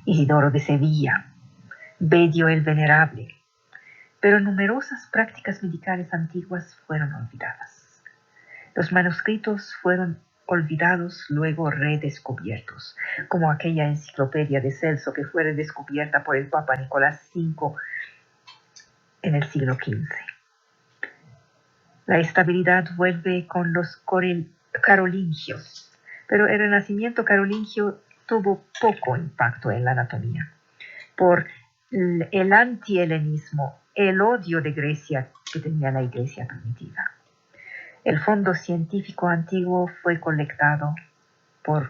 Isidoro de Sevilla, Bedio el Venerable, pero numerosas prácticas medicales antiguas fueron olvidadas. Los manuscritos fueron olvidados, luego redescubiertos, como aquella enciclopedia de Celso que fue redescubierta por el Papa Nicolás V en el siglo XV. La estabilidad vuelve con los carolingios, pero el renacimiento carolingio tuvo poco impacto en la anatomía, por el antihelenismo, el odio de Grecia que tenía la Iglesia primitiva. El fondo científico antiguo fue colectado por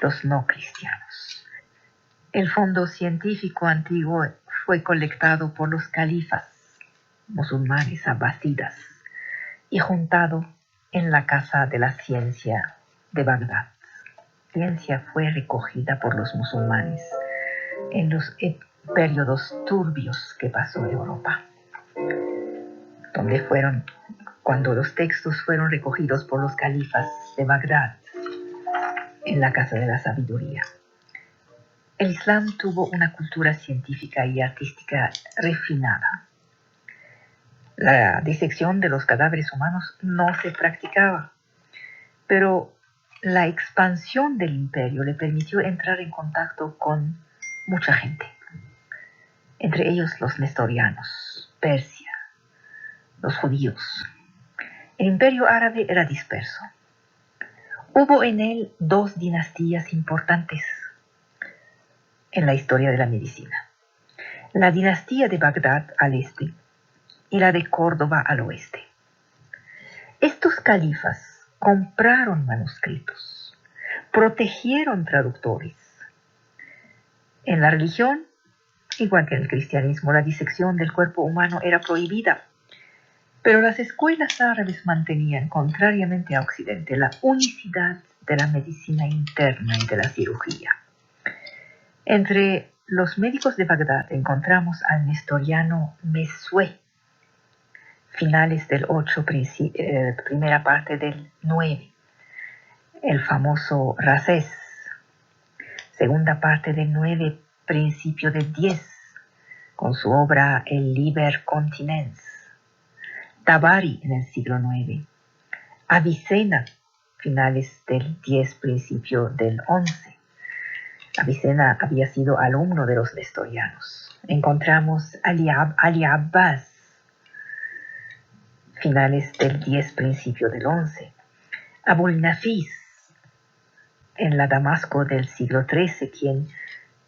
los no cristianos. El fondo científico antiguo fue colectado por los califas musulmanes abasidas y juntado en la Casa de la Ciencia de Bagdad. La ciencia fue recogida por los musulmanes en los periodos turbios que pasó Europa, cuando los textos fueron recogidos por los califas de Bagdad en la Casa de la Sabiduría. El Islam tuvo una cultura científica y artística refinada. La disección de los cadáveres humanos no se practicaba, pero la expansión del imperio le permitió entrar en contacto con mucha gente, entre ellos los nestorianos, Persia, los judíos. El imperio árabe era disperso. Hubo en él dos dinastías importantes en la historia de la medicina: la dinastía de Bagdad al este y la de Córdoba al oeste. Estos califas compraron manuscritos, protegieron traductores. En la religión, igual que en el cristianismo, la disección del cuerpo humano era prohibida, pero las escuelas árabes mantenían, contrariamente a Occidente, la unicidad de la medicina interna y de la cirugía. Entre los médicos de Bagdad encontramos al nestoriano Mesue, finales del 8, primera parte del 9, el famoso Racés, segunda parte del 9, principio del 10, con su obra El Liber Continens, Tabari en el siglo 9, Avicena, finales del 10, principio del 11. Avicena había sido alumno de los nestorianos. Encontramos Ali Abbas, finales del 10, principio del 11. Abul Nafis, en la Damasco del siglo XIII, quien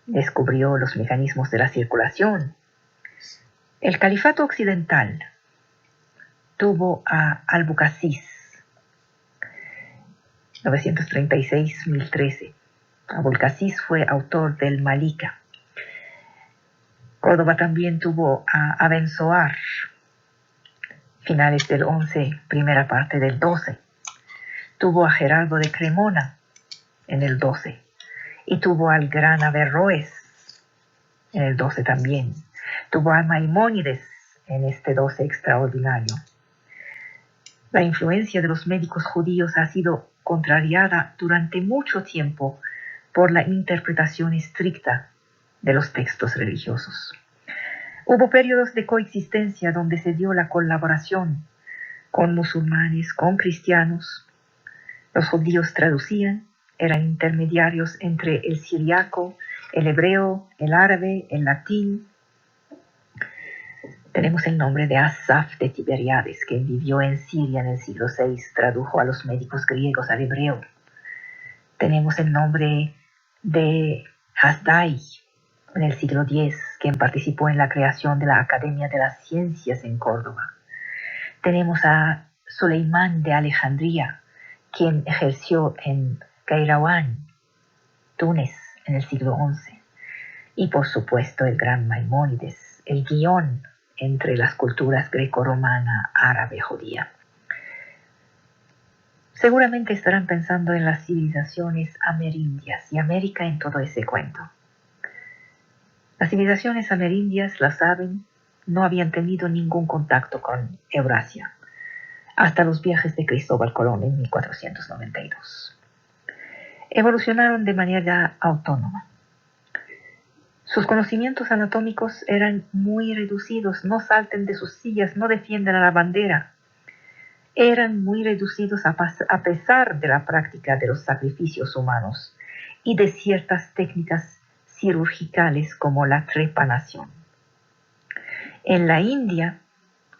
descubrió los mecanismos de la circulación. El califato occidental tuvo a Albucasis, 936-1013. Abulcasis fue autor del Malika. Córdoba también tuvo a Abenzoar, finales del 11, primera parte del 12. Tuvo a Gerardo de Cremona en el 12. Y tuvo al gran Averroes en el 12 también. Tuvo a Maimónides en este 12 extraordinario. La influencia de los médicos judíos ha sido contrariada durante mucho tiempo por la interpretación estricta de los textos religiosos. Hubo periodos de coexistencia donde se dio la colaboración con musulmanes, con cristianos. Los judíos traducían, eran intermediarios entre el siriaco, el hebreo, el árabe, el latín. Tenemos el nombre de Asaf de Tiberiades, que vivió en Siria en el siglo VI, tradujo a los médicos griegos al hebreo. Tenemos el nombre de Hasdai en el siglo X, quien participó en la creación de la Academia de las Ciencias en Córdoba. Tenemos a Suleimán de Alejandría, quien ejerció en Kairouán, Túnez, en el siglo XI. Y por supuesto el gran Maimónides, el guión entre las culturas greco-romana, árabe, judía. Seguramente estarán pensando en las civilizaciones amerindias y América en todo ese cuento. Las civilizaciones amerindias, la saben, no habían tenido ningún contacto con Eurasia hasta los viajes de Cristóbal Colón en 1492. Evolucionaron de manera autónoma. Sus conocimientos anatómicos eran muy reducidos. No salten de sus sillas, no defiendan a la bandera. Eran muy reducidos a pesar de la práctica de los sacrificios humanos y de ciertas técnicas cirurgicales como la trepanación. En la India,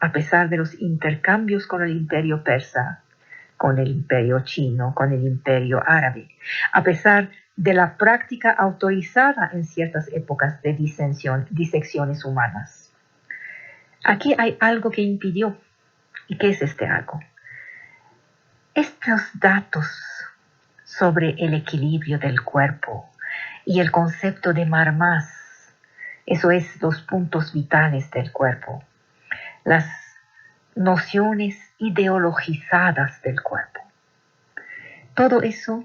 a pesar de los intercambios con el imperio persa, con el imperio chino, con el imperio árabe, a pesar de la práctica autorizada en ciertas épocas de disecciones humanas. Aquí hay algo que impidió. ¿Y qué es este algo? Estos datos sobre el equilibrio del cuerpo y el concepto de marmás, eso es los puntos vitales del cuerpo, las nociones ideologizadas del cuerpo. Todo eso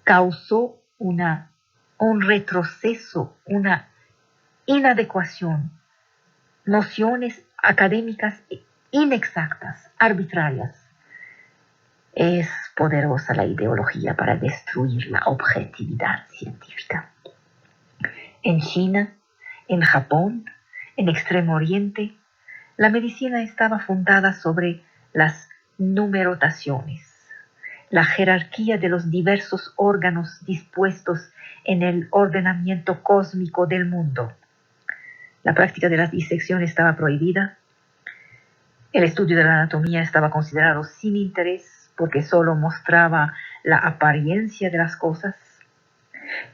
causó un retroceso, una inadecuación, nociones académicas inexactas, arbitrarias. Es poderosa la ideología para destruir la objetividad científica. En China, en Japón, en Extremo Oriente, la medicina estaba fundada sobre las numerotaciones, la jerarquía de los diversos órganos dispuestos en el ordenamiento cósmico del mundo. La práctica de la disección estaba prohibida. El estudio de la anatomía estaba considerado sin interés porque solo mostraba la apariencia de las cosas.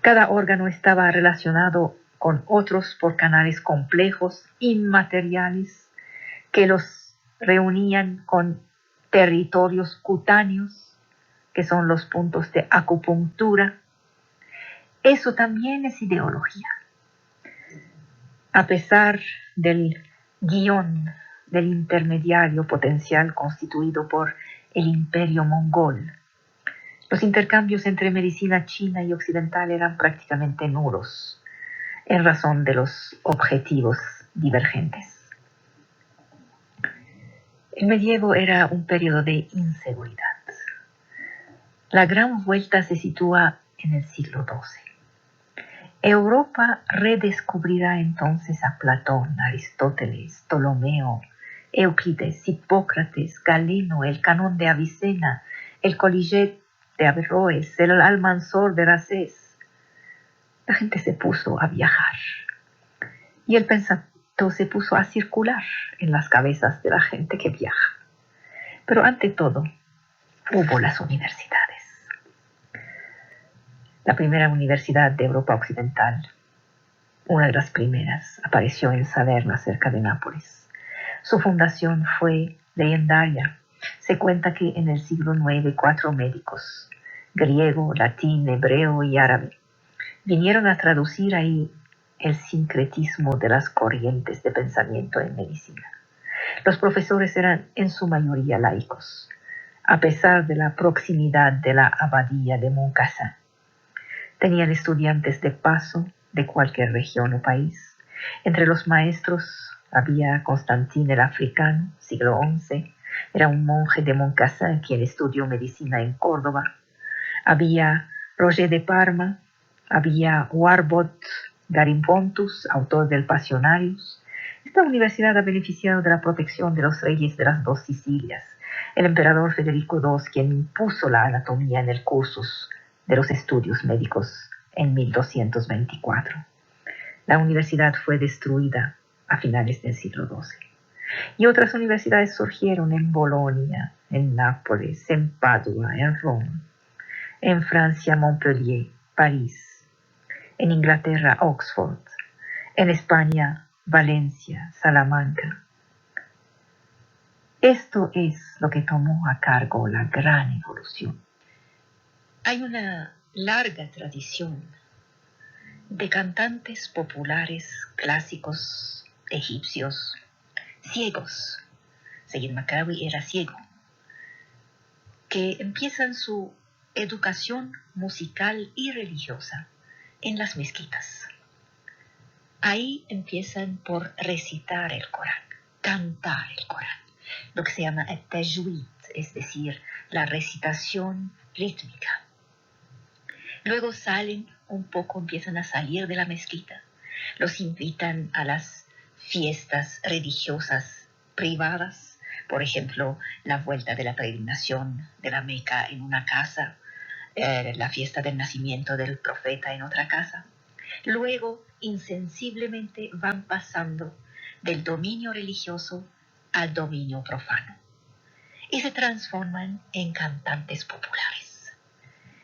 Cada órgano estaba relacionado con otros por canales complejos, inmateriales, que los reunían con territorios cutáneos, que son los puntos de acupuntura. Eso también es ideología. A pesar del guión del intermediario potencial constituido por el imperio mongol, los intercambios entre medicina china y occidental eran prácticamente nulos en razón de los objetivos divergentes. El medievo era un periodo de inseguridad. La gran vuelta se sitúa en el siglo XII. Europa redescubrirá entonces a Platón, Aristóteles, Ptolomeo, Euclides, Hipócrates, Galeno, el Canon de Avicena, el Colliget de Averroes, el Almanzor de Rasés. La gente se puso a viajar y el pensamiento se puso a circular en las cabezas de la gente que viaja. Pero ante todo, hubo las universidades. La primera universidad de Europa Occidental, una de las primeras, apareció en Salerno, cerca de Nápoles. Su fundación fue legendaria. Se cuenta que en el siglo IX 4 médicos, griego, latín, hebreo y árabe, vinieron a traducir ahí el sincretismo de las corrientes de pensamiento en medicina. Los profesores eran en su mayoría laicos, a pesar de la proximidad de la abadía de Montcassin. Tenían estudiantes de paso de cualquier región o país. Entre los maestros había Constantín el Africano, siglo XI. Era un monje de Montcassin quien estudió medicina en Córdoba. Había Roger de Parma, había Warbot Garimpontus, autor del Passionarius. Esta universidad ha beneficiado de la protección de los reyes de las dos Sicilias. El emperador Federico II, quien impuso la anatomía en el cursus de los estudios médicos en 1224. La universidad fue destruida a finales del siglo XII. Y otras universidades surgieron en Bolonia, en Nápoles, en Padua, en Roma, en Francia, Montpellier, París, en Inglaterra, Oxford, en España, Valencia, Salamanca. Esto es lo que tomó a cargo la gran evolución. Hay una larga tradición de cantantes populares clásicos egipcios ciegos. Sayid Macawi era ciego, que empiezan su educación musical y religiosa en las mezquitas. Ahí empiezan por recitar el Corán, cantar el Corán, lo que se llama el tajwid, es decir, la recitación rítmica. Luego salen un poco, empiezan a salir de la mezquita, los invitan a las fiestas religiosas privadas, por ejemplo, la vuelta de la peregrinación de la Meca en una casa, la fiesta del nacimiento del profeta en otra casa. Luego, insensiblemente van pasando del dominio religioso al dominio profano y se transforman en cantantes populares.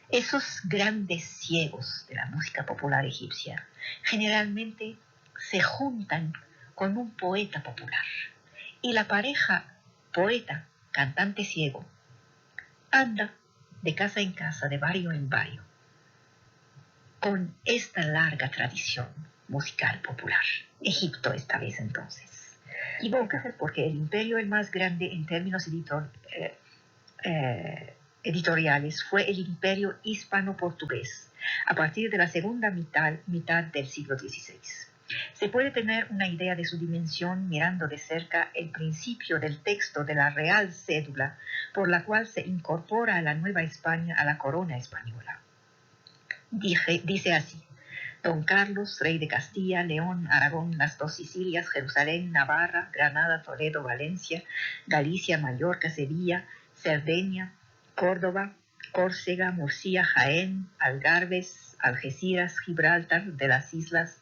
Esos grandes ciegos de la música popular egipcia generalmente se juntan con un poeta popular y la pareja poeta, cantante ciego, anda de casa en casa, de barrio en barrio, con esta larga tradición musical popular. Egipto esta vez entonces. Y porque el imperio el más grande en términos editoriales fue el imperio hispano-portugués, a partir de la segunda mitad del siglo XVI. Se puede tener una idea de su dimensión mirando de cerca el principio del texto de la Real Cédula, por la cual se incorpora a la Nueva España a la corona española. Dice así: Don Carlos, rey de Castilla, León, Aragón, las dos Sicilias, Jerusalén, Navarra, Granada, Toledo, Valencia, Galicia, Mallorca, Sevilla, Cerdeña, Córdoba, Córcega, Murcia, Jaén, Algarbes, Algeciras, Gibraltar, de las islas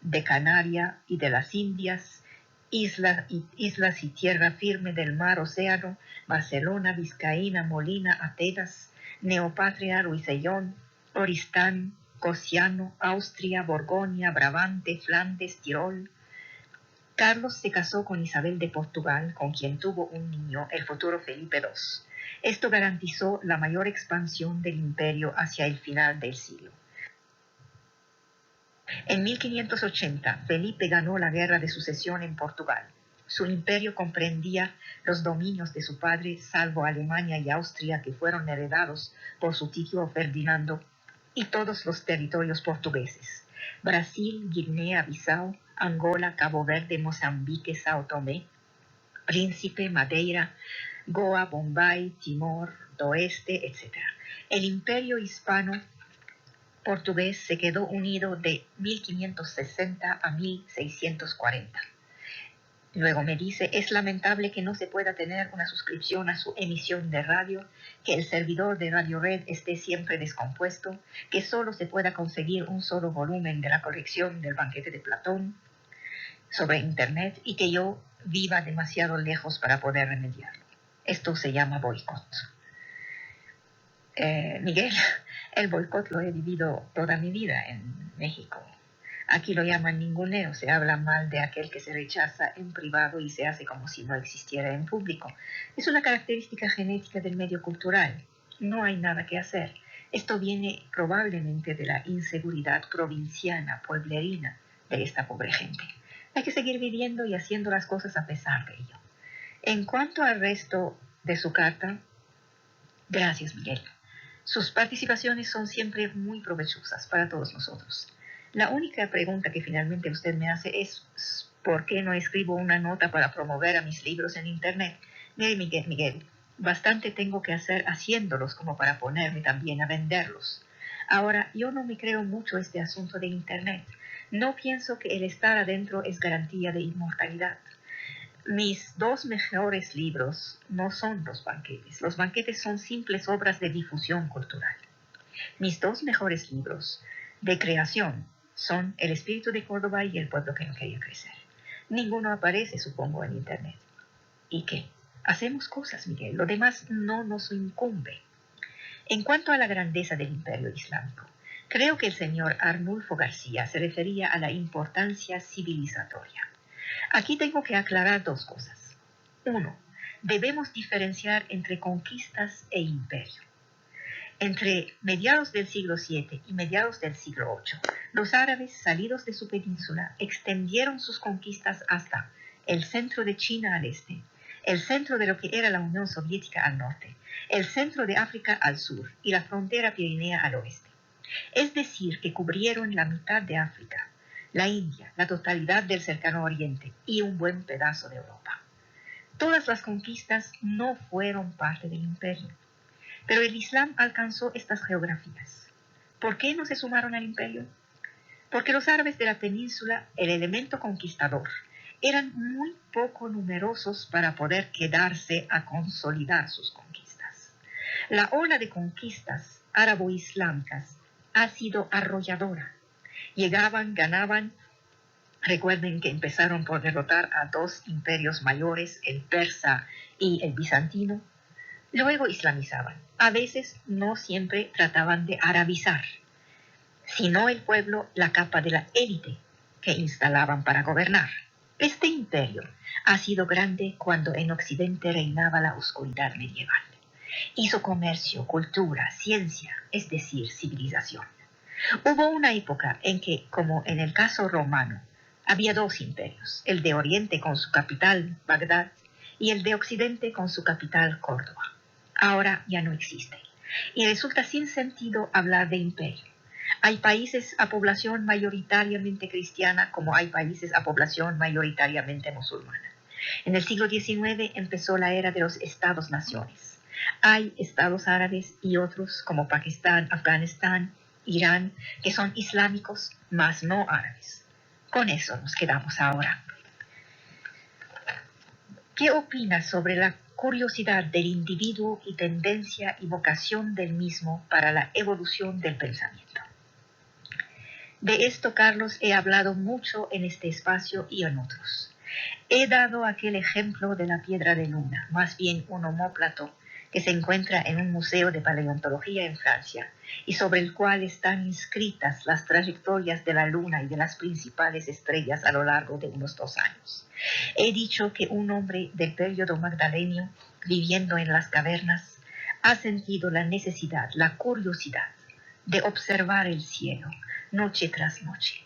de Canaria y de las Indias, islas y tierra firme del mar, océano, Barcelona, Vizcaína, Molina, Atenas, Neopatria, Ruisellón, Oristán, Cosiano, Austria, Borgoña, Brabante, Flandes, Tirol. Carlos se casó con Isabel de Portugal, con quien tuvo un niño, el futuro Felipe II. Esto garantizó la mayor expansión del imperio hacia el final del siglo. En 1580, Felipe ganó la guerra de sucesión en Portugal. Su imperio comprendía los dominios de su padre, salvo Alemania y Austria, que fueron heredados por su tío Ferdinando, y todos los territorios portugueses: Brasil, Guinea-Bissau, Angola, Cabo Verde, Mozambique, Sao Tomé, Príncipe, Madeira, Goa, Bombay, Timor Oeste, etc. El imperio hispano-portugués se quedó unido de 1560 a 1640. Luego me dice: es lamentable que no se pueda tener una suscripción a su emisión de radio, que el servidor de Radio Red esté siempre descompuesto, que solo se pueda conseguir un solo volumen de la colección del banquete de Platón sobre Internet y que yo viva demasiado lejos para poder remediarlo. Esto se llama boicot. Miguel, el boicot lo he vivido toda mi vida en México. Aquí lo llaman ninguneo, se habla mal de aquel que se rechaza en privado y se hace como si no existiera en público. Es una característica genética del medio cultural. No hay nada que hacer. Esto viene probablemente de la inseguridad provinciana, pueblerina de esta pobre gente. Hay que seguir viviendo y haciendo las cosas a pesar de ello. En cuanto al resto de su carta, gracias, Miguel. Sus participaciones son siempre muy provechosas para todos nosotros. La única pregunta que finalmente usted me hace es ¿por qué no escribo una nota para promover a mis libros en Internet? Mire, Miguel, bastante tengo que hacer haciéndolos como para ponerme también a venderlos. Ahora, yo no me creo mucho este asunto de Internet. No pienso que el estar adentro es garantía de inmortalidad. Mis dos mejores libros no son los banquetes. Los banquetes son simples obras de difusión cultural. Mis dos mejores libros de creación son El espíritu de Córdoba y El pueblo que no quería crecer. Ninguno aparece, supongo, en Internet. ¿Y qué? Hacemos cosas, Miguel. Lo demás no nos incumbe. En cuanto a la grandeza del imperio islámico, creo que el señor Arnulfo García se refería a la importancia civilizatoria. Aquí tengo que aclarar dos cosas. Uno, debemos diferenciar entre conquistas e imperio. Entre mediados del siglo VII y mediados del siglo VIII, los árabes, salidos de su península, extendieron sus conquistas hasta el centro de China al este, el centro de lo que era la Unión Soviética al norte, el centro de África al sur y la frontera pirinea al oeste. Es decir, que cubrieron la mitad de África, la India, la totalidad del cercano oriente y un buen pedazo de Europa. Todas las conquistas no fueron parte del imperio, pero el Islam alcanzó estas geografías. ¿Por qué no se sumaron al imperio? Porque los árabes de la península, el elemento conquistador, eran muy poco numerosos para poder quedarse a consolidar sus conquistas. La ola de conquistas árabo-islámicas ha sido arrolladora. Llegaban, ganaban. Recuerden que empezaron por derrotar a dos imperios mayores, el persa y el bizantino. Luego islamizaban. A veces no siempre trataban de arabizar, sino el pueblo, la capa de la élite que instalaban para gobernar. Este imperio ha sido grande cuando en Occidente reinaba la oscuridad medieval. Hizo comercio, cultura, ciencia, es decir, civilización. Hubo una época en que, como en el caso romano, había dos imperios, el de Oriente con su capital, Bagdad, y el de Occidente con su capital, Córdoba. Ahora ya no existe, y resulta sin sentido hablar de imperio. Hay países a población mayoritariamente cristiana como hay países a población mayoritariamente musulmana. En el siglo XIX empezó la era de los estados-naciones. Hay estados árabes y otros como Pakistán, Afganistán, Irán, que son islámicos, mas no árabes. Con eso nos quedamos ahora. ¿Qué opinas sobre la curiosidad del individuo y tendencia y vocación del mismo para la evolución del pensamiento? De esto, Carlos, he hablado mucho en este espacio y en otros. He dado aquel ejemplo de la piedra de luna, más bien un omóplato, que se encuentra en un museo de paleontología en Francia y sobre el cual están inscritas las trayectorias de la luna y de las principales estrellas a lo largo de unos 2 años. He dicho que un hombre del periodo magdalenio, viviendo en las cavernas, ha sentido la necesidad, la curiosidad de observar el cielo noche tras noche.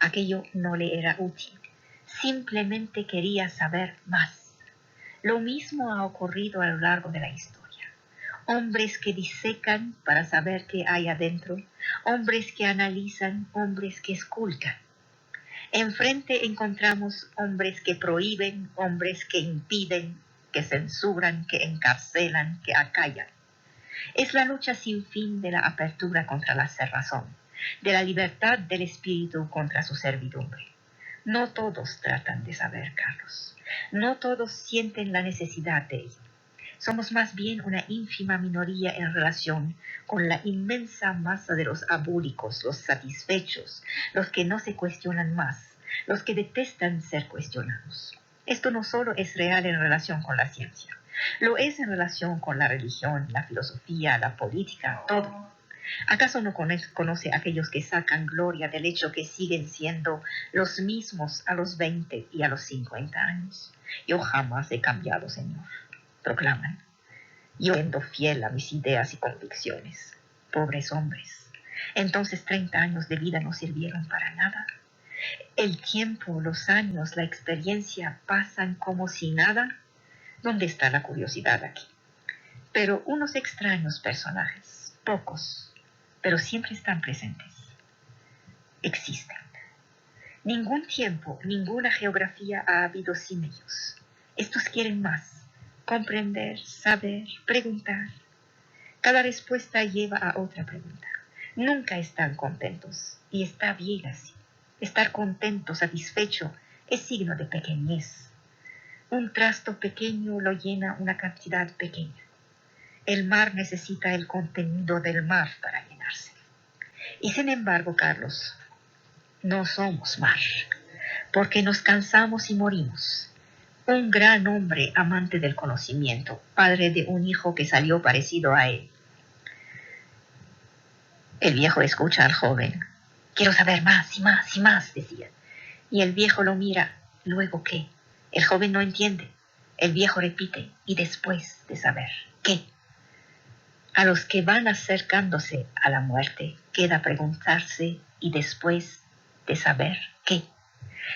Aquello no le era útil, simplemente quería saber más. Lo mismo ha ocurrido a lo largo de la historia. Hombres que disecan para saber qué hay adentro, hombres que analizan, hombres que esculcan. Enfrente encontramos hombres que prohíben, hombres que impiden, que censuran, que encarcelan, que acallan. Es la lucha sin fin de la apertura contra la cerrazón, de la libertad del espíritu contra su servidumbre. No todos tratan de saber, Carlos. No todos sienten la necesidad de ello. Somos más bien una ínfima minoría en relación con la inmensa masa de los abúlicos, los satisfechos, los que no se cuestionan más, los que detestan ser cuestionados. Esto no solo es real en relación con la ciencia, lo es en relación con la religión, la filosofía, la política, todo. ¿Acaso no conoce a aquellos que sacan gloria del hecho que siguen siendo los mismos a los 20 y a los 50 años? Yo jamás he cambiado, Señor, proclaman. Yo siendo fiel a mis ideas y convicciones. Pobres hombres. Entonces 30 años de vida no sirvieron para nada. El tiempo, los años, la experiencia pasan como si nada. ¿Dónde está la curiosidad aquí? Pero unos extraños personajes, pocos, pero siempre están presentes. Existen. Ningún tiempo, ninguna geografía ha habido sin ellos. Estos quieren más, comprender, saber, preguntar. Cada respuesta lleva a otra pregunta. Nunca están contentos, y está bien así. Estar contento, satisfecho, es signo de pequeñez. Un trasto pequeño lo llena una cantidad pequeña. El mar necesita el contenido del mar para llenarse. Y sin embargo, Carlos, no somos mar, porque nos cansamos y morimos. Un gran hombre amante del conocimiento, padre de un hijo que salió parecido a él. El viejo escucha al joven. Quiero saber más y más y más, decía. Y el viejo lo mira. ¿Luego qué? El joven no entiende. El viejo repite. Y después de saber, ¿qué? A los que van acercándose a la muerte queda preguntarse y después de saber qué.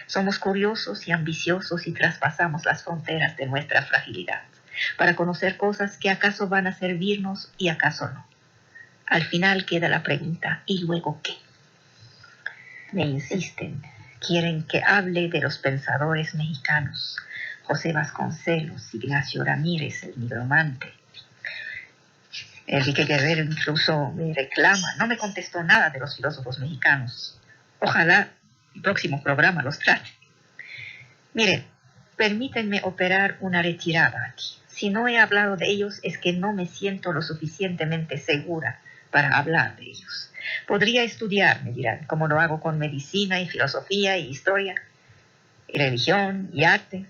Somos curiosos y ambiciosos y traspasamos las fronteras de nuestra fragilidad para conocer cosas que acaso van a servirnos y acaso no. Al final queda la pregunta, ¿y luego qué? Me insisten, quieren que hable de los pensadores mexicanos, José Vasconcelos, Ignacio Ramírez, el nigromante. Enrique Guerrero incluso me reclama, no me contestó nada de los filósofos mexicanos. Ojalá el próximo programa los trate. Miren, permítanme operar una retirada aquí. Si no he hablado de ellos es que no me siento lo suficientemente segura para hablar de ellos. Podría estudiar, me dirán, como lo hago con medicina y filosofía y historia, y religión y arte.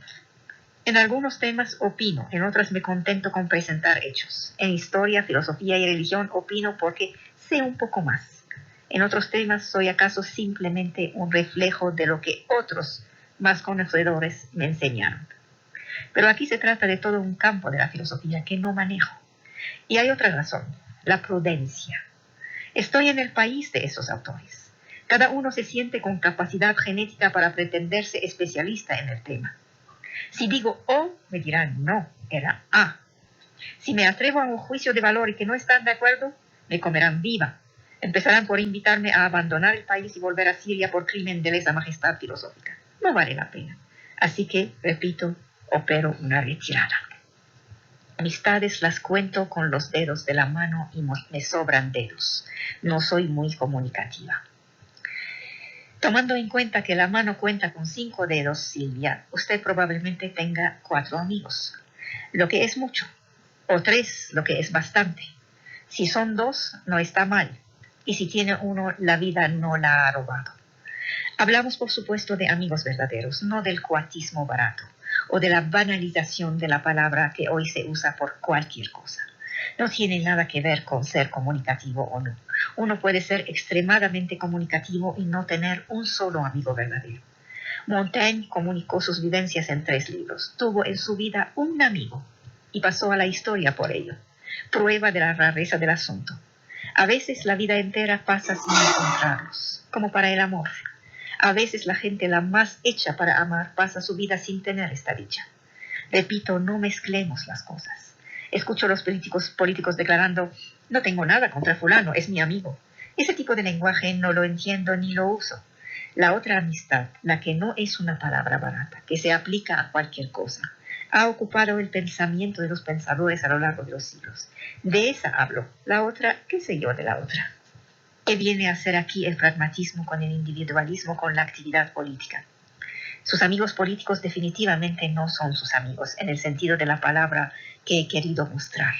En algunos temas opino, en otros me contento con presentar hechos. En historia, filosofía y religión opino porque sé un poco más. En otros temas soy acaso simplemente un reflejo de lo que otros más conocedores me enseñaron. Pero aquí se trata de todo un campo de la filosofía que no manejo. Y hay otra razón, la prudencia. Estoy en el país de esos autores. Cada uno se siente con capacidad genética para pretenderse especialista en el tema. Si digo O, me dirán no, era A. Si me atrevo a un juicio de valor y que no están de acuerdo, me comerán viva. Empezarán por invitarme a abandonar el país y volver a Siria por crimen de lesa majestad filosófica. No vale la pena. Así que, repito, opero una retirada. Amistades las cuento con los dedos de la mano y me sobran dedos. No soy muy comunicativa. Tomando en cuenta que la mano cuenta con 5 dedos, Silvia, usted probablemente tenga 4 amigos, lo que es mucho, o 3, lo que es bastante. Si son 2, no está mal, y si tiene 1, la vida no la ha robado. Hablamos, por supuesto, de amigos verdaderos, no del cuatismo barato, o de la banalización de la palabra que hoy se usa por cualquier cosa. No tiene nada que ver con ser comunicativo o no. Uno puede ser extremadamente comunicativo y no tener un solo amigo verdadero. Montaigne comunicó sus vivencias en 3 libros. Tuvo en su vida un amigo y pasó a la historia por ello. Prueba de la rareza del asunto. A veces la vida entera pasa sin encontrarlos, como para el amor. A veces la gente la más hecha para amar pasa su vida sin tener esta dicha. Repito, no mezclemos las cosas. Escucho a los políticos declarando, no tengo nada contra fulano, es mi amigo. Ese tipo de lenguaje no lo entiendo ni lo uso. La otra amistad, la que no es una palabra barata, que se aplica a cualquier cosa, ha ocupado el pensamiento de los pensadores a lo largo de los siglos. De esa hablo. La otra, qué sé yo de la otra. ¿Qué viene a hacer aquí el pragmatismo con el individualismo, con la actividad política? Sus amigos políticos definitivamente no son sus amigos, en el sentido de la palabra que he querido mostrar.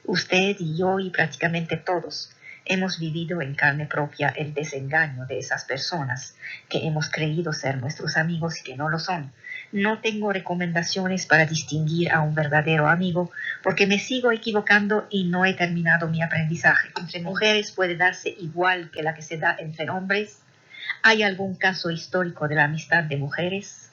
Usted y yo y prácticamente todos hemos vivido en carne propia el desengaño de esas personas que hemos creído ser nuestros amigos y que no lo son. No tengo recomendaciones para distinguir a un verdadero amigo porque me sigo equivocando y no he terminado mi aprendizaje. Entre mujeres puede darse igual que la que se da entre hombres. ¿Hay algún caso histórico de la amistad de mujeres?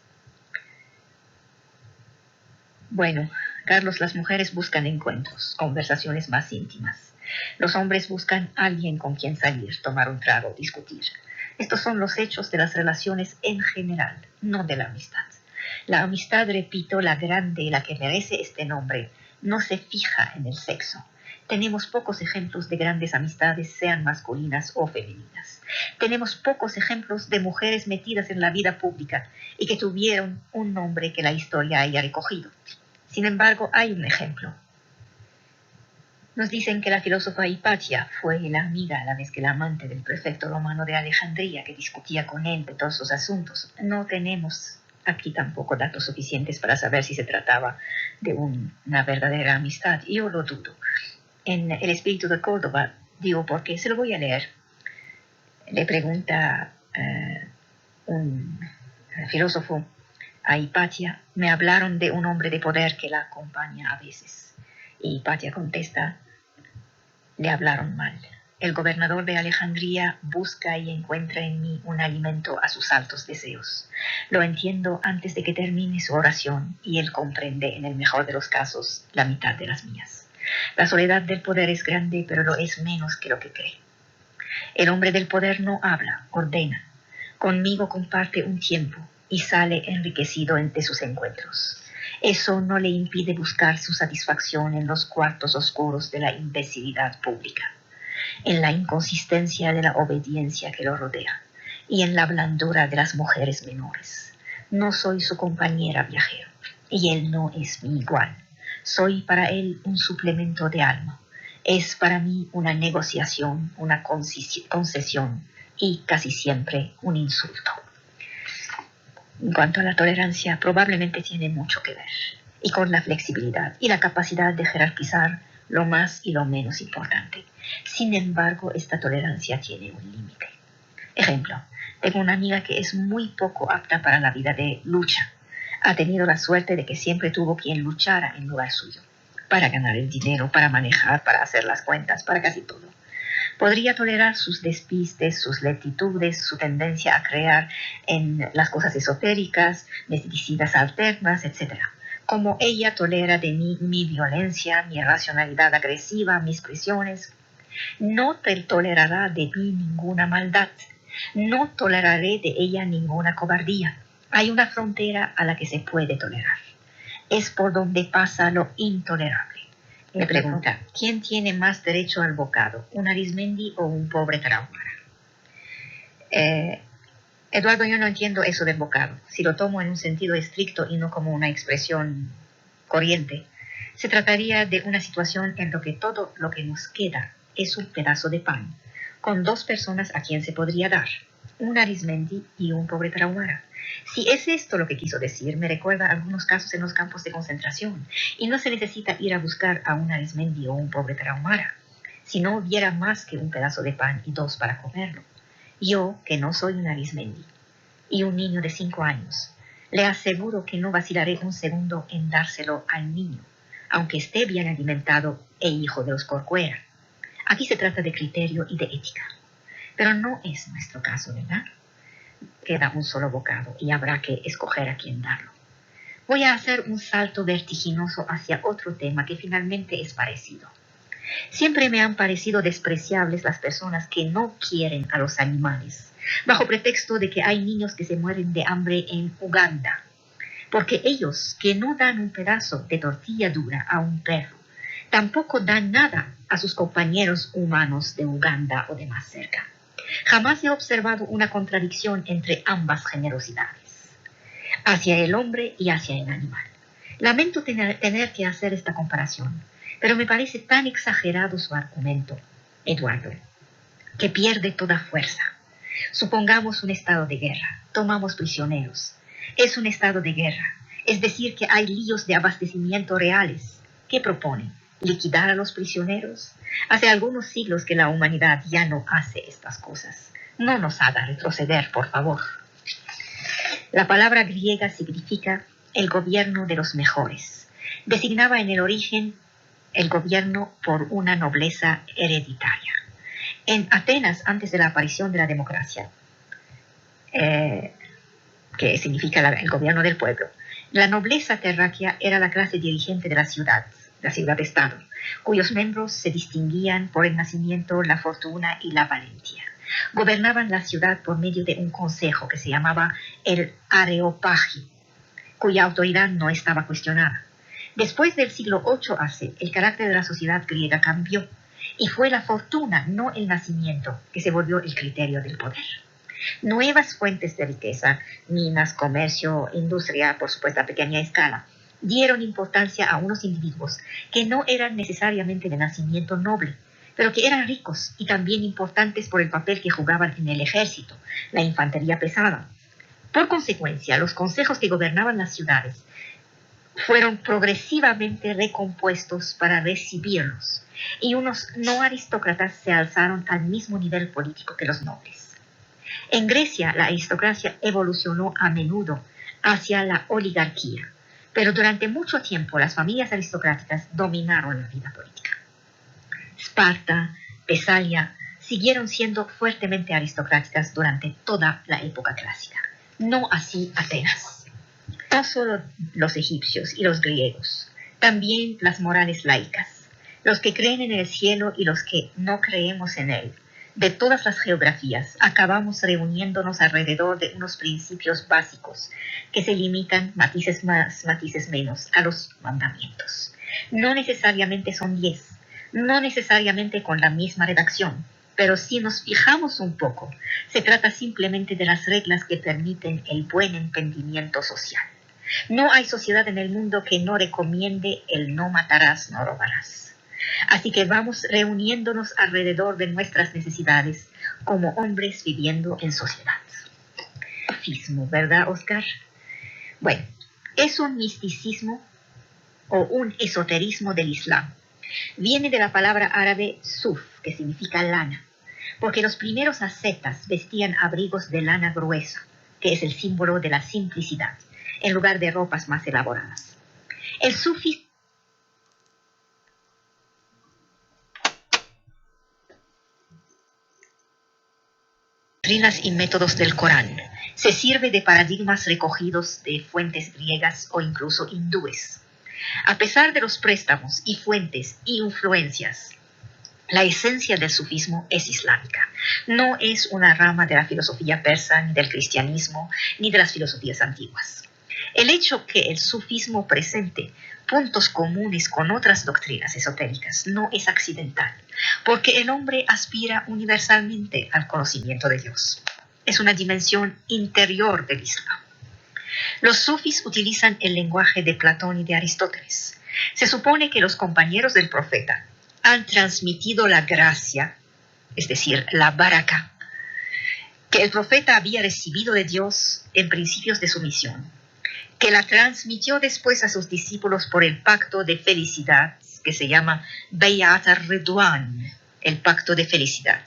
Bueno, Carlos, las mujeres buscan encuentros, conversaciones más íntimas. Los hombres buscan alguien con quien salir, tomar un trago, discutir. Estos son los hechos de las relaciones en general, no de la amistad. La amistad, repito, la grande, la que merece este nombre, no se fija en el sexo. Tenemos pocos ejemplos de grandes amistades, sean masculinas o femeninas. Tenemos pocos ejemplos de mujeres metidas en la vida pública y que tuvieron un nombre que la historia haya recogido. Sin embargo, hay un ejemplo. Nos dicen que la filósofa Hipatia fue la amiga a la vez que la amante del prefecto romano de Alejandría que discutía con él de todos los asuntos. No tenemos aquí tampoco datos suficientes para saber si se trataba de una verdadera amistad. Yo lo dudo. En El espíritu de Córdoba, digo porque se lo voy a leer. Le pregunta un filósofo a Hipatia, me hablaron de un hombre de poder que la acompaña a veces. Y Hipatia contesta, le hablaron mal. El gobernador de Alejandría busca y encuentra en mí un alimento a sus altos deseos. Lo entiendo antes de que termine su oración y él comprende, en el mejor de los casos, la mitad de las mías. La soledad del poder es grande, pero lo es menos que lo que cree. El hombre del poder no habla, ordena. Conmigo comparte un tiempo y sale enriquecido entre sus encuentros. Eso no le impide buscar su satisfacción en los cuartos oscuros de la imbecilidad pública, en la inconsistencia de la obediencia que lo rodea y en la blandura de las mujeres menores. No soy su compañera viajero y él no es mi igual. Soy para él un suplemento de alma. Es para mí una negociación, una concesión y casi siempre un insulto. En cuanto a la tolerancia, probablemente tiene mucho que ver, y con la flexibilidad y la capacidad de jerarquizar lo más y lo menos importante. Sin embargo, esta tolerancia tiene un límite. Ejemplo, tengo una amiga que es muy poco apta para la vida de lucha. Ha tenido la suerte de que siempre tuvo quien luchara en lugar suyo, para ganar el dinero, para manejar, para hacer las cuentas, para casi todo. Podría tolerar sus despistes, sus lectitudes, su tendencia a creer en las cosas esotéricas, medicinas alternas, etc. Como ella tolera de mí mi violencia, mi irracionalidad agresiva, mis prisiones, no tolerará de mí ninguna maldad. No toleraré de ella ninguna cobardía. Hay una frontera a la que se puede tolerar. Es por donde pasa lo intolerable. Me pregunta, ¿quién tiene más derecho al bocado, un Arizmendi o un pobre tarahumara? Eduardo, yo no entiendo eso del bocado. Si lo tomo en un sentido estricto y no como una expresión corriente, se trataría de una situación en la que todo lo que nos queda es un pedazo de pan, con dos personas a quien se podría dar, un Arizmendi y un pobre tarahumara. Si es esto lo que quiso decir, me recuerda algunos casos en los campos de concentración, y no se necesita ir a buscar a un Arizmendi o un pobre tarahumara. Si no hubiera más que un pedazo de pan y dos para comerlo. Yo, que no soy un Arizmendi, y un niño de 5 años, le aseguro que no vacilaré un segundo en dárselo al niño, aunque esté bien alimentado e hijo de los Corcuera. Aquí se trata de criterio y de ética. Pero no es nuestro caso, ¿verdad? Queda un solo bocado y habrá que escoger a quién darlo. Voy a hacer un salto vertiginoso hacia otro tema que finalmente es parecido. Siempre me han parecido despreciables las personas que no quieren a los animales, bajo pretexto de que hay niños que se mueren de hambre en Uganda, porque ellos que no dan un pedazo de tortilla dura a un perro, tampoco dan nada a sus compañeros humanos de Uganda o de más cerca. Jamás he observado una contradicción entre ambas generosidades, hacia el hombre y hacia el animal. Lamento tener que hacer esta comparación, pero me parece tan exagerado su argumento, Eduardo, que pierde toda fuerza. Supongamos un estado de guerra, tomamos prisioneros. Es un estado de guerra, es decir, que hay líos de abastecimiento reales. ¿Qué propone? ¿Liquidar a los prisioneros? Hace algunos siglos que la humanidad ya no hace estas cosas. No nos haga retroceder, por favor. La palabra griega significa el gobierno de los mejores. Designaba en el origen el gobierno por una nobleza hereditaria. En Atenas, antes de la aparición de la democracia, que significa el gobierno del pueblo, la nobleza terráquea era la clase dirigente de la ciudad-estado, cuyos miembros se distinguían por el nacimiento, la fortuna y la valentía. Gobernaban la ciudad por medio de un consejo que se llamaba el Areopagi, cuya autoridad no estaba cuestionada. Después del siglo VIII AC, el carácter de la sociedad griega cambió y fue la fortuna, no el nacimiento, que se volvió el criterio del poder. Nuevas fuentes de riqueza, minas, comercio, industria, por supuesto a pequeña escala, dieron importancia a unos individuos que no eran necesariamente de nacimiento noble, pero que eran ricos y también importantes por el papel que jugaban en el ejército, la infantería pesada. Por consecuencia, los consejos que gobernaban las ciudades fueron progresivamente recompuestos para recibirlos, y unos no aristócratas se alzaron al mismo nivel político que los nobles. En Grecia, la aristocracia evolucionó a menudo hacia la oligarquía, pero durante mucho tiempo las familias aristocráticas dominaron la vida política. Esparta, Tesalia siguieron siendo fuertemente aristocráticas durante toda la época clásica. No así Atenas. No solo los egipcios y los griegos, también las morales laicas, los que creen en el cielo y los que no creemos en él, de todas las geografías, acabamos reuniéndonos alrededor de unos principios básicos que se limitan, matices más, matices menos, a los mandamientos. No necesariamente son 10, no necesariamente con la misma redacción, pero si nos fijamos un poco, se trata simplemente de las reglas que permiten el buen entendimiento social. No hay sociedad en el mundo que no recomiende el no matarás, no robarás. Así que vamos reuniéndonos alrededor de nuestras necesidades como hombres viviendo en sociedad. Sufismo, ¿verdad, Oscar? Bueno, es un misticismo o un esoterismo del Islam. Viene de la palabra árabe suf, que significa lana, porque los primeros ascetas vestían abrigos de lana gruesa, que es el símbolo de la simplicidad, en lugar de ropas más elaboradas. El sufismo doctrinas y métodos del Corán. Se sirve de paradigmas recogidos de fuentes griegas o incluso hindúes. A pesar de los préstamos y fuentes y influencias, la esencia del sufismo es islámica. No es una rama de la filosofía persa, ni del cristianismo, ni de las filosofías antiguas. El hecho que el sufismo presente puntos comunes con otras doctrinas esotéricas no es accidental, porque el hombre aspira universalmente al conocimiento de Dios. Es una dimensión interior del Islam. Los sufis utilizan el lenguaje de Platón y de Aristóteles. Se supone que los compañeros del profeta han transmitido la gracia, es decir, la baraka, que el profeta había recibido de Dios en principios de su misión, que la transmitió después a sus discípulos por el pacto de felicidad, que se llama Bayat al-Ridwan, el pacto de felicidad.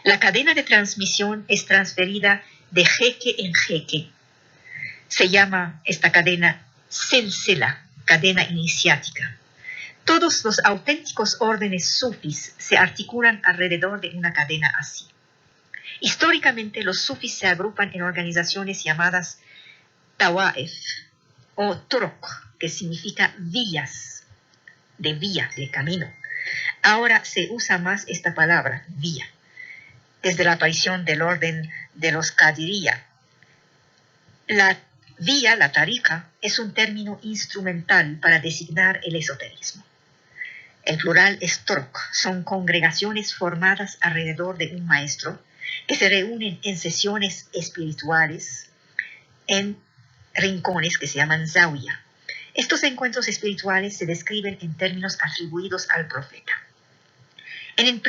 La cadena de transmisión es transferida de jeque en jeque. Se llama esta cadena silsila, cadena iniciática. Todos los auténticos órdenes sufis se articulan alrededor de una cadena así. Históricamente, los sufis se agrupan en organizaciones llamadas Tawaif o Turuk, que significa villas, de vía, de camino. Ahora se usa más esta palabra, vía, desde la aparición del orden de los Qadiriya. La vía, la tarika, es un término instrumental para designar el esoterismo. El plural es turuk, son congregaciones formadas alrededor de un maestro que se reúnen en sesiones espirituales en rincones que se llaman zawiya. Estos encuentros espirituales se describen en términos atribuidos al profeta. En un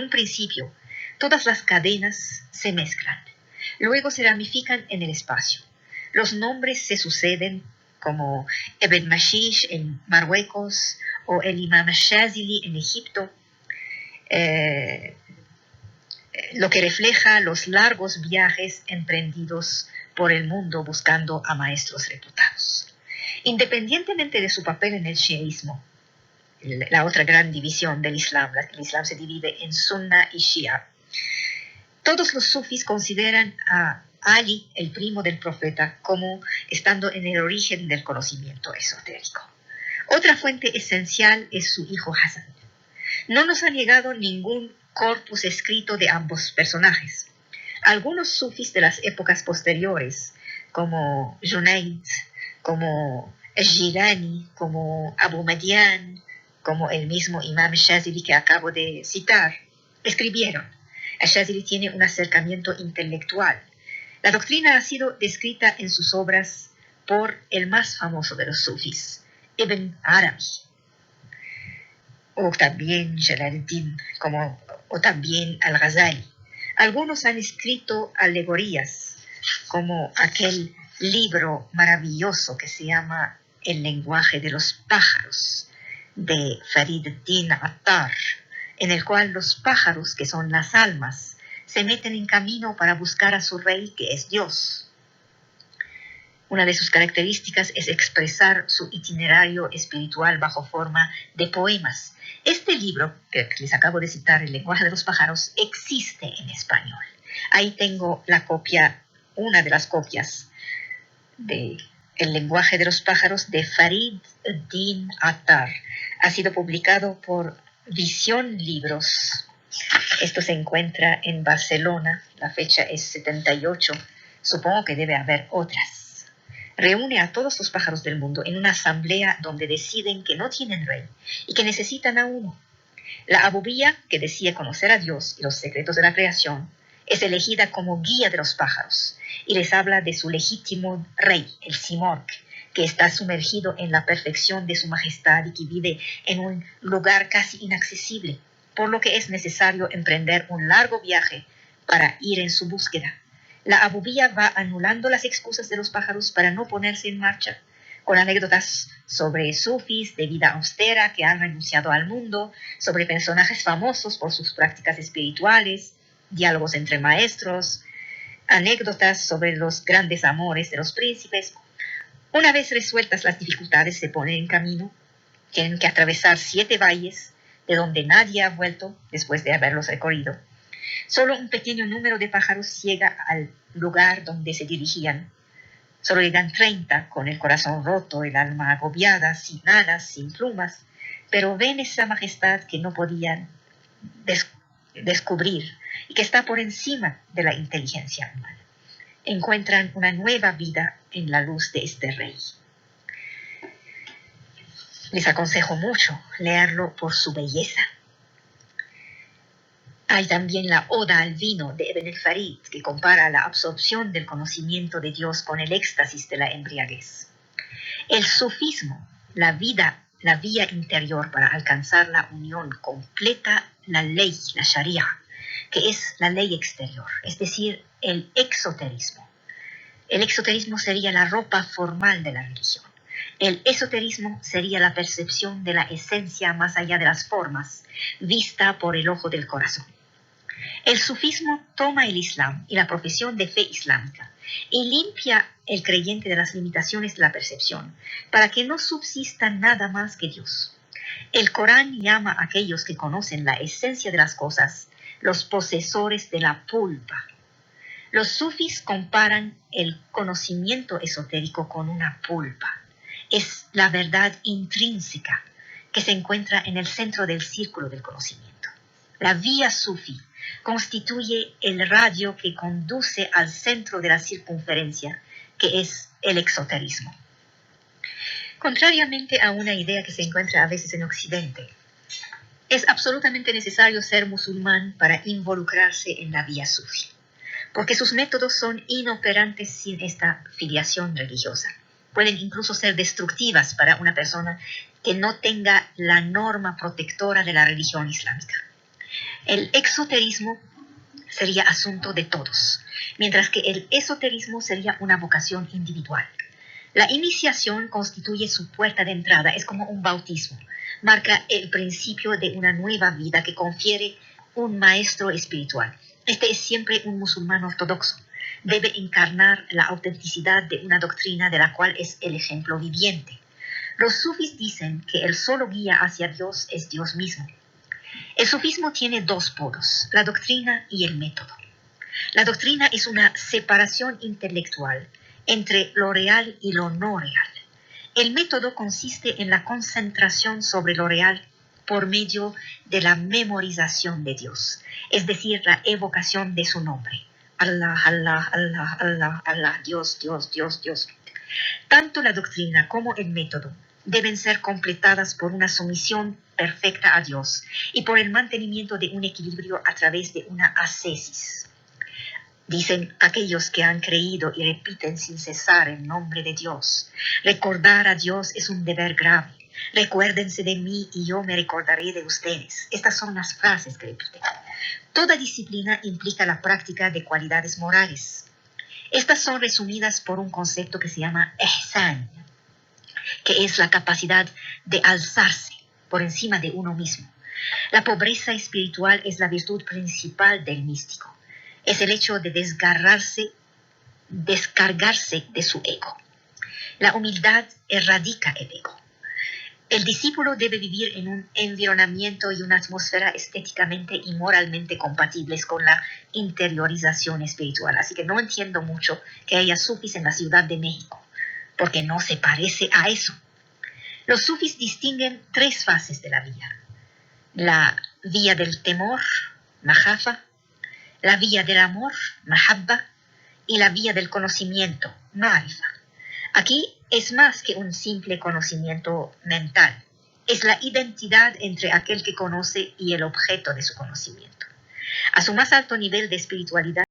principio, todas las cadenas se mezclan, luego se ramifican en el espacio. Los nombres se suceden como Ibn Mashish en Marruecos o el Imam Shazili en Egipto, lo que refleja los largos viajes emprendidos por el mundo buscando a maestros reputados. Independientemente de su papel en el chiismo, la otra gran división del Islam, el Islam se divide en Sunna y Shia. Todos los sufis consideran a Ali, el primo del profeta, como estando en el origen del conocimiento esotérico. Otra fuente esencial es su hijo Hassan. No nos ha llegado ningún corpus escrito de ambos personajes. Algunos sufis de las épocas posteriores, como Junayd, como Jilani, como Abu Madian, como el mismo Imam Shazili que acabo de citar, escribieron. Shazili tiene un acercamiento intelectual. La doctrina ha sido descrita en sus obras por el más famoso de los sufis, Ibn Arabi, o también Jalaluddin, o también Al-Ghazali. Algunos han escrito alegorías, como aquel libro maravilloso que se llama El lenguaje de los pájaros, de Farid ad-Din Attar, en el cual los pájaros, que son las almas, se meten en camino para buscar a su rey, que es Dios. Una de sus características es expresar su itinerario espiritual bajo forma de poemas. Este libro, que les acabo de citar, El lenguaje de los pájaros, existe en español. Ahí tengo la copia, una de las copias de El lenguaje de los pájaros de Farid ad-Din Attar. Ha sido publicado por Visión Libros Esto se encuentra en Barcelona, la fecha es 78, supongo que debe haber otras. Reúne a todos los pájaros del mundo en una asamblea donde deciden que no tienen rey y que necesitan a uno. La abubía, que decía conocer a Dios y los secretos de la creación, es elegida como guía de los pájaros y les habla de su legítimo rey, el Simorg, que está sumergido en la perfección de su majestad y que vive en un lugar casi inaccesible, por lo que es necesario emprender un largo viaje para ir en su búsqueda. La abubía va anulando las excusas de los pájaros para no ponerse en marcha, con anécdotas sobre sufis de vida austera que han renunciado al mundo, sobre personajes famosos por sus prácticas espirituales, diálogos entre maestros, anécdotas sobre los grandes amores de los príncipes. Una vez resueltas las dificultades, se ponen en camino. Tienen que atravesar 7 valles de donde nadie ha vuelto después de haberlos recorrido. Solo un pequeño número de pájaros llega al lugar donde se dirigían. Solo llegan 30 con el corazón roto, el alma agobiada, sin alas, sin plumas, pero ven esa majestad que no podían descubrir y que está por encima de la inteligencia humana. Encuentran una nueva vida en la luz de este rey. Les aconsejo mucho leerlo por su belleza. Hay también la Oda al vino de Ibn el-Farid, que compara la absorción del conocimiento de Dios con el éxtasis de la embriaguez. El sufismo, la vía interior para alcanzar la unión, completa la ley, la sharia, que es la ley exterior, es decir, el exoterismo. El exoterismo sería la ropa formal de la religión. El esoterismo sería la percepción de la esencia más allá de las formas, vista por el ojo del corazón. El sufismo toma el Islam y la profesión de fe islámica y limpia el creyente de las limitaciones de la percepción para que no subsista nada más que Dios. El Corán llama a aquellos que conocen la esencia de las cosas los posesores de la pulpa. Los sufis comparan el conocimiento esotérico con una pulpa. Es la verdad intrínseca que se encuentra en el centro del círculo del conocimiento. La vía sufi constituye el radio que conduce al centro de la circunferencia, que es el exoterismo. Contrariamente a una idea que se encuentra a veces en Occidente, es absolutamente necesario ser musulmán para involucrarse en la vía sufi, porque sus métodos son inoperantes sin esta filiación religiosa. Pueden incluso ser destructivas para una persona que no tenga la norma protectora de la religión islámica. El exoterismo sería asunto de todos, mientras que el esoterismo sería una vocación individual. La iniciación constituye su puerta de entrada, es como un bautismo, marca el principio de una nueva vida que confiere un maestro espiritual. Este es siempre un musulmán ortodoxo. Debe encarnar la autenticidad de una doctrina de la cual es el ejemplo viviente. Los sufis dicen que el solo guía hacia Dios es Dios mismo. El sufismo tiene 2 polos, la doctrina y el método. La doctrina es una separación intelectual entre lo real y lo no real. El método consiste en la concentración sobre lo real por medio de la memorización de Dios, es decir, la evocación de su nombre. Allah, Allah, Allah, Allah, Allah, Dios, Dios, Dios, Dios. Tanto la doctrina como el método deben ser completadas por una sumisión perfecta a Dios y por el mantenimiento de un equilibrio a través de una ascesis. Dicen aquellos que han creído y repiten sin cesar el nombre de Dios. Recordar a Dios es un deber grave. Recuérdense de mí y yo me recordaré de ustedes. Estas son las frases que repiten. Toda disciplina implica la práctica de cualidades morales. Estas son resumidas por un concepto que se llama ihsan, que es la capacidad de alzarse por encima de uno mismo. La pobreza espiritual es la virtud principal del místico. Es el hecho de descargarse de su ego. La humildad erradica el ego. El discípulo debe vivir en un environamiento y una atmósfera estéticamente y moralmente compatibles con la interiorización espiritual. Así que no entiendo mucho que haya sufis en la Ciudad de México, porque no se parece a eso. Los sufis distinguen 3 fases de la vía. La vía del temor, mahafa, la vía del amor, mahabba, y la vía del conocimiento, ma'rifa. Aquí es más que un simple conocimiento mental, es la identidad entre aquel que conoce y el objeto de su conocimiento. A su más alto nivel de espiritualidad,